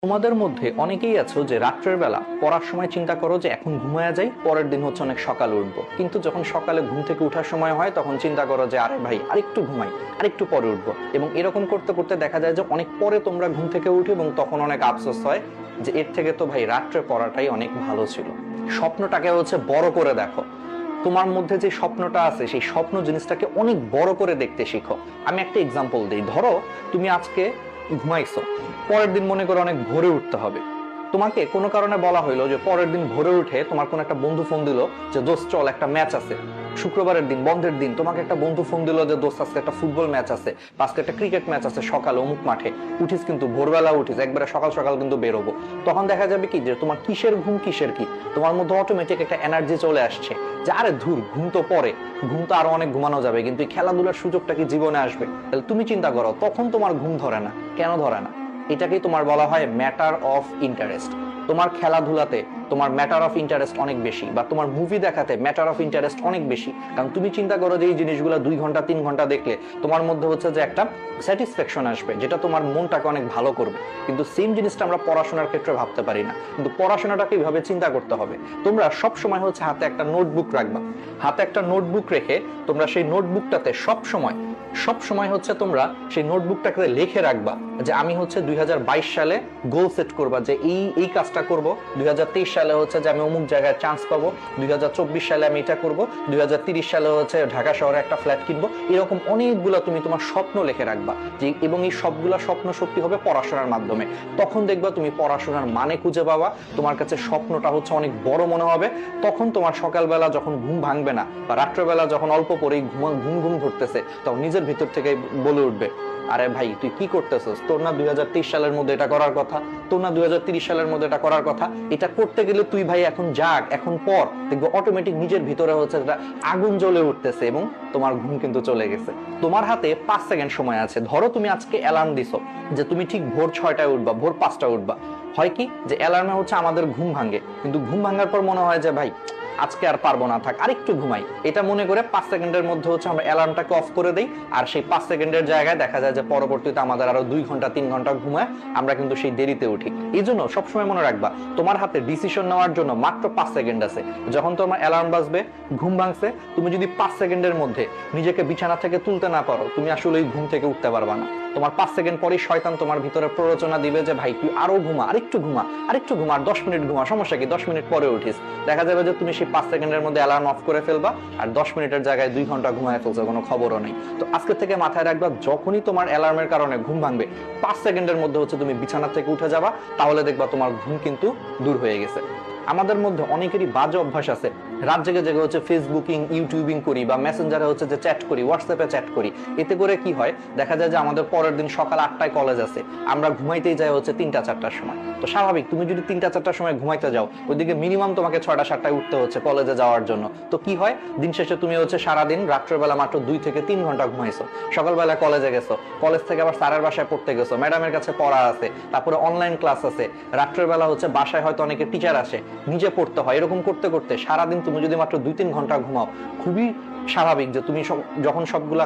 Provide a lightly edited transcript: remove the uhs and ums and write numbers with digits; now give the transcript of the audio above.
তোমাদের মধ্যে অনেকেই আছো যে রাত্রের বেলা পড়ার সময় চিন্তা করো যে এখন ঘুমায়া যাই, পরের দিন হচ্ছে অনেক সকালে উঠবো, কিন্তু যখন সকালে ঘুম থেকে ওঠার সময় হয় তখন চিন্তা করো যে আরে ভাই আরেকটু ঘুমাই, আরেকটু পরে উঠবো। এবং এরকম করতে করতে দেখা যায় যে অনেক পরে তোমরা ঘুম থেকে উঠে এবং তখন অনেক আফসোস হয় যে এর থেকে তো ভাই রাত্রে পড়াটাই অনেক ভালো ছিল। স্বপ্নটাকে হচ্ছে বড় করে দেখো। তোমার মধ্যে যে স্বপ্নটা আছে সেই স্বপ্ন জিনিসটাকে অনেক বড় করে দেখতে শিখো। আমি একটা এক্সাম্পল দিই। ধরো তুমি আজকে ঘুমাইছো, পরের দিন মনে করো অনেক ভোরে উঠতে হবে। তোমাকে কোনো কারণে বলা হইলো যে পরের দিন ভোরে উঠে তোমার কোন একটা বন্ধু ফোন দিল যে দোস্ত চল একটা ম্যাচ আছে। শুক্রবারের দিন, বন্ধের দিন, তোমাকে একটা বন্ধু ফোন দিল যে দোস্ত আজকে একটা ফুটবল ম্যাচ আছে, আজকে একটা ক্রিকেট ম্যাচ আছে সকালে অমুক মাঠে। উঠিস কিন্তু ভোরবেলা উঠিস, একবারে সকাল সকাল কিন্তু বেরোবো। তখন দেখা যাবে কি যে তোমার কিসের ঘুম কিসের কি, তোমার মধ্যে অটোমেটিক একটা এনার্জি চলে আসছে যে আরে ধুর ঘুম তো পরে, ঘুম তো আরো অনেক ঘুমানো যাবে, কিন্তু এই খেলাধুলার সুযোগটা কি জীবনে আসবে? তাহলে তুমি চিন্তা করো, তখন তোমার ঘুম ধরে না। কেন ধরে না? এটাকেই তোমার বলা হয় ম্যাটার অফ ইন্টারেস্ট। তোমার খেলাধুলাতে তোমার ম্যাটার অফ ইন্টারেস্ট অনেক বেশি, বা তোমার মুভি দেখাতে ম্যাটার অফ ইন্টারেস্ট অনেক বেশি। কারণ তুমি চিন্তা করো যে এই জিনিসগুলো 2 ঘন্টা 3 ঘন্টা দেখলে তোমার মধ্যে হচ্ছে যে একটা স্যাটিসফ্যাকশন আসবে, যেটা তোমার মনটাকে অনেক ভালো করবে। কিন্তু সেম জিনিসটা আমরা পড়াশোনার ক্ষেত্রে ভাবতে পারি না। কিন্তু পড়াশোনাটাকে এইভাবে চিন্তা করতে হবে। তোমরা সব সময় হচ্ছে হাতে একটা নোটবুক রাখবা। হাতে একটা নোটবুক রেখে তোমরা সেই নোটবুকটাতে সব সময় হচ্ছে তোমরা সেই নোটবুকটাকে লিখে রাখবা যে আমি হচ্ছে 2022 সালে গোল সেট করবা যে এই এই কাজটা করব, 2023 সালে হচ্ছে যে আমি অমুক জায়গায় চান্স পাবো, 2024 সালে আমি এটা করব, 2030 সালে হচ্ছে ঢাকা শহরে একটা ফ্ল্যাট কিনবো। এরকম অনেকগুলো তুমি তোমার স্বপ্ন লিখে রাখবা যে, এবং এই সবগুলা স্বপ্ন সত্যি হবে পড়াশোনার মাধ্যমে। তখন দেখবা তুমি পড়াশোনার মানে খুঁজে পাবা, তোমার কাছে স্বপ্নটা হচ্ছে অনেক বড় মনে হবে। তখন তোমার সকালবেলা যখন ঘুম ভাঙবে না, বা রাত্রেবেলা যখন অল্প পরেই ঘুম ঘুম ধরতেছে, তখন নিজের ভিতর থেকে বলে উঠবে আরে ভাই তুই কি করতেছিস, তোর না 2023 সালের মধ্যে এটা করার কথা, তোর না 2030 সালের মধ্যে এটা করার কথা। এটা করতে গেলে তুই ভাই এখন জাগ, এখন পর, দেখবো অটোমেটিক নিজের ভিতরে হচ্ছে এটা আগুন জ্বলে উঠতেছে এবং তোমার ঘুম কিন্তু চলে গেছে। তোমার হাতে 5 সেকেন্ড সময় আছে। ধরো তুমি আজকে অ্যালার্ম দিছো যে তুমি ঠিক ভোর 6টায় উঠবা, ভোর 5টায় উঠবা। হয় কি যে অ্যালার্মে হচ্ছে আমাদের ঘুম ভাঙে, কিন্তু ঘুম ভাঙার পর মনে হয় যে ভাই আজকে আর পারবো না, থাক আরেকটু ঘুমাই। এটা মনে করে 5 সেকেন্ডের মধ্যে হচ্ছে আমরা অ্যালার্মটাকে অফ করে দেই। আর সেই 5 সেকেন্ডের জায়গায় দেখা যায় যে পরবর্তীতে আমাদের আরো 2 ঘন্টা 3 ঘন্টা ঘুমায় আমরা কিন্তু সেই দেরিতে উঠি। এই জন্য সবসময় মনে রাখবা তোমার হাতে ডিসিশন নেওয়ার জন্য মাত্র 5 সেকেন্ড আছে। যখন তোমার অ্যালার্ম বাজবে, ঘুম ভাঙছে, তুমি যদি 5 সেকেন্ডের মধ্যে নিজেকে বিছানা থেকে তুলতে না পারো, তুমি আসলে এই ঘুম থেকে উঠতে পারবা না। তোমার 5 সেকেন্ড পরেই শয়তান তোমার ভিতরে প্ররোচনা দিবে যে ভাই তুই আরো ঘুমা, আরেকটু ঘুমা, আরেকটু ঘুমা, আর 10 মিনিট ঘুমা, সমস্যা কি, 10 মিনিট পরে উঠিস। দেখা যাবে যে তুমি সেই 5 সেকেন্ডের মধ্যে অ্যালার্ম অফ করে ফেলবা, আর 10 মিনিটের জায়গায় 2 ঘন্টা ঘুমায় ফেলছো, কোনো খবরও নেই। তো আজকে থেকে মাথায় রাখবা, যখনই তোমার অ্যালার্মের কারণে ঘুম ভাঙবে, 5 সেকেন্ডের মধ্যে হচ্ছে তুমি বিছানা থেকে উঠে যাবা, তাহলে দেখবা তোমার ঘুম কিন্তু দূর হয়ে গেছে। আমাদের মধ্যে অনেকেরই বাজে অভ্যাস আছে, রাত জেগে জেগে হচ্ছে ফেসবুকিং, ইউটিউবিং করি, বা মেসেঞ্জারে হচ্ছে যে চ্যাট করি, হোয়াটসঅ্যাপে চ্যাট করি। এতে করে কি হয়, দেখা যায় যে আমাদের পরের দিন সকাল 8টায় কলেজ আছে, আমরা ঘুমাইতেই যাই হচ্ছে 3টা 4টার সময়। তো স্বাভাবিক, তুমি যদি 3টা 4টার সময় ঘুমাইতে যাও, ওইদিকে মিনিমাম তোমাকে 6টা 7টায় উঠতে হচ্ছে কলেজে যাওয়ার জন্য। তো কি হয়, দিন শেষে তুমি হচ্ছে সারাদিন রাত্রেবেলা মাত্র 2 থেকে 3 ঘন্টা ঘুমাইছো, সকালবেলা কলেজে গেছো, কলেজ থেকে আবার স্যারের বাসায় পড়তে গেছো, ম্যাডামের কাছে পড়া আছে, তারপরে অনলাইন ক্লাস আছে, রাত্রেবেলা হচ্ছে বাসায় হয়তো অনেকে টিচার আসে, নিজে পড়তে হয়। এরকম করতে করতে সারাদিন তুমি যদি মাত্র 2-3 ঘন্টা ঘুমাও, খুবই স্বাভাবিক যে তুমি যখন সবগুলা